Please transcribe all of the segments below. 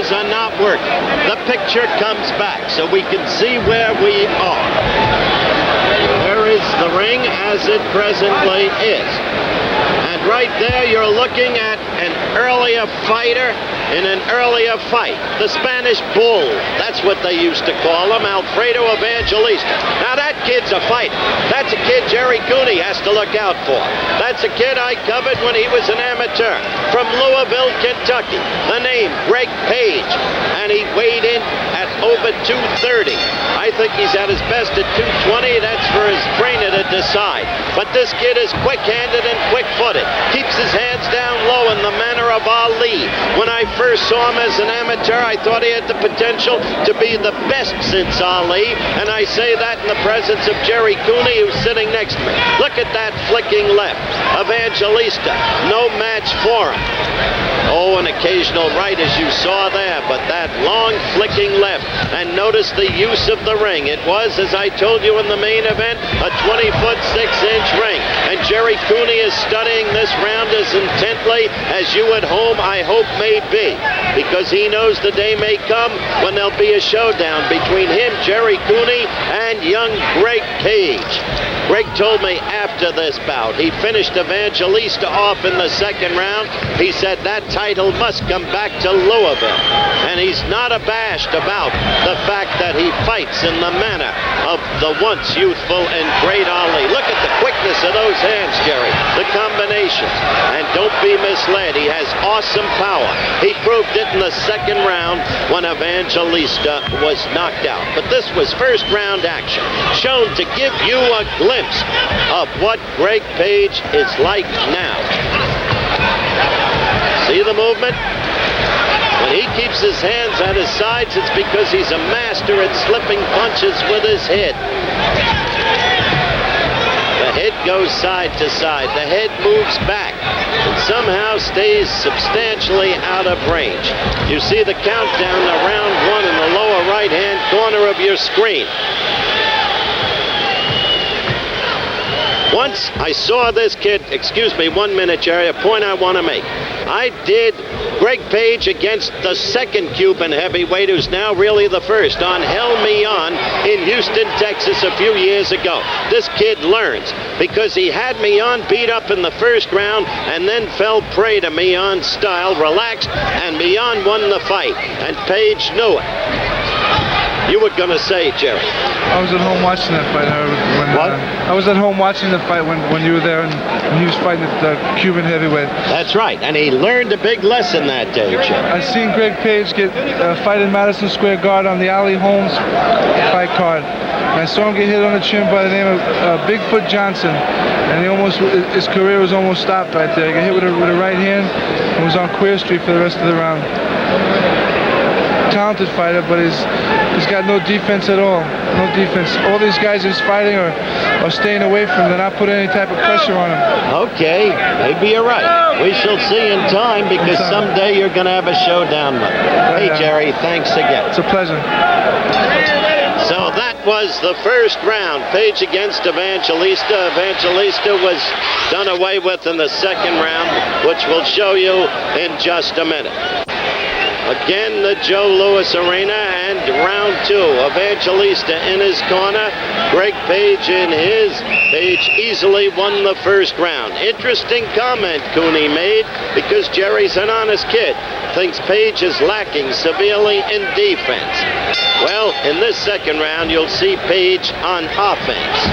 cameras are not working. The picture comes back so we can see where we are. There is the ring as it presently is. And right there you're looking at an earlier fighter in an earlier fight. The Spanish Bull, that's what they used to call him, Alfredo Evangelista. Now that kid's a fighter. That's a kid Jerry Cooney has to look out for. That's a kid I covered when he was an amateur from Louisville, Kentucky. The name, Greg Page. And he weighed in at over 230. I think he's at his best at 220. That's for his trainer to decide. But this kid is quick-handed and quick-footed. Keeps his hands down low in the manner of Ali. When I first saw him as an amateur, I thought he had the potential to be the best since Ali, and I say that in the presence of Jerry Cooney, who's sitting next to me. Look at that flicking left. Evangelista, no match for him. Oh, an occasional right, as you saw there, but that long flicking left. And notice the use of the ring. It was, as I told you in the main event, a 20-foot 6-inch ring. And Jerry Cooney is studying this round as intently as you at home, I hope, may be, because he knows the day may come when there'll be a showdown between him, Jerry Cooney, and young Greg Page. Greg told me after this bout, he finished Evangelista off in the second round. He said that title must come back to Louisville. And he's not abashed about the fact that he fights in the manner of the once youthful and great Ali. Look at the quickness of those hands, Jerry. The combinations. And don't be misled. He has awesome power. He proved it in the second round when Evangelista was knocked out. But this was first round action, shown to give you a glimpse of what Greg Page is like now. See the movement? When he keeps his hands at his sides, it's because he's a master at slipping punches with his head. The head goes side to side. The head moves back and somehow stays substantially out of range. You see the countdown to round one in the lower right-hand corner of your screen. Once I saw this kid, excuse me, 1 minute, Jerry, a point I want to make. I did Greg Page against the second Cuban heavyweight, who's now really the first, on Hell Me On in Houston, Texas, a few years ago. This kid learns, because he had Me On beat up in the first round and then fell prey to Me On's style, relaxed, and Me On won the fight, and Page knew it. You were going to say, Jerry. I was at home watching that fight. I was at home watching the fight when you were there and he was fighting the Cuban heavyweight. That's right, and he learned a big lesson that day, Jerry. I seen Greg Page get a fight in Madison Square Garden on the Ali Holmes fight card. And I saw him get hit on the chin by the name of Bigfoot Johnson, and his career was almost stopped right there. He got hit with a right hand and was on Queer Street for the rest of the round. Talented fighter, but he's got no defense at all. No defense. All these guys he's fighting are staying away from him. They're not putting any type of pressure on him. Okay, maybe you're right. We shall see in time, because someday you're going to have a showdown with him. Hey, Jerry, thanks again. It's a pleasure. So that was the first round. Page against Evangelista. Evangelista was done away with in the second round, which we'll show you in just a minute. Again, the Joe Louis Arena, and round two. Evangelista in his corner, Greg Page in his. Page easily won the first round. Interesting comment Cooney made, because Jerry's an honest kid. Thinks Page is lacking severely in defense. Well, in this second round, you'll see Page on offense.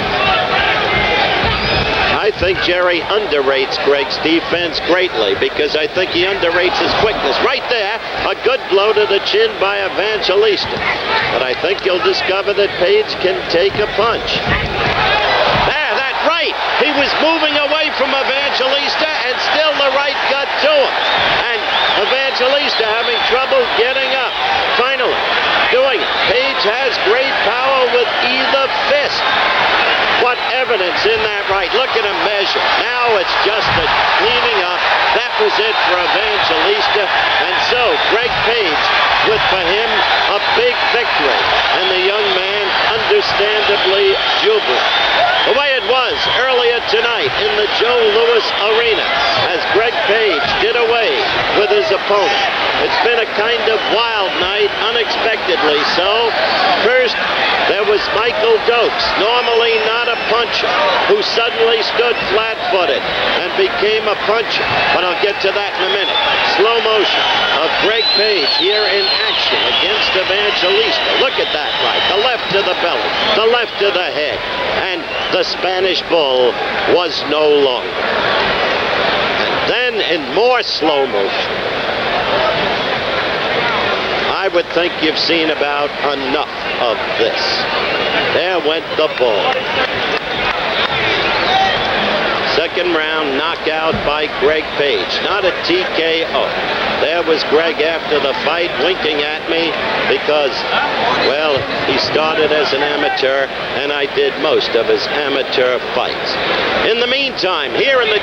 I think Jerry underrates Greg's defense greatly, because I think he underrates his quickness. Right there, a good blow to the chin by Evangelista. But I think you'll discover that Page can take a punch. There, that right! He was moving away from Evangelista, and still the right got to him. And Evangelista having trouble getting up. Finally, doing it. Page has great power with either fist. What evidence in that right. Look at him measure. Now it's just a cleaning up. That was it for Evangelista. And so Greg Page with, for him, a big victory. And the young man understandably jubilant. The way it was earlier tonight in the Joe Louis Arena as Greg Page did away with his opponent. It's been a kind of wild night, unexpectedly so. First, there was Michael Dokes, normally not a puncher, who suddenly stood flat-footed and became a puncher. But I'll get to that in a minute. Slow motion of Greg Page here in action against Evangelista. Look at that right. The left to the belly, the left to the head. And the Spanish Bull was no longer. And then in more slow motion, I would think you've seen about enough of this. There went the bull. Second round knockout by Greg Page. Not a TKO. There was Greg after the fight winking at me because, well, he started as an amateur and I did most of his amateur fights. In the meantime, here in the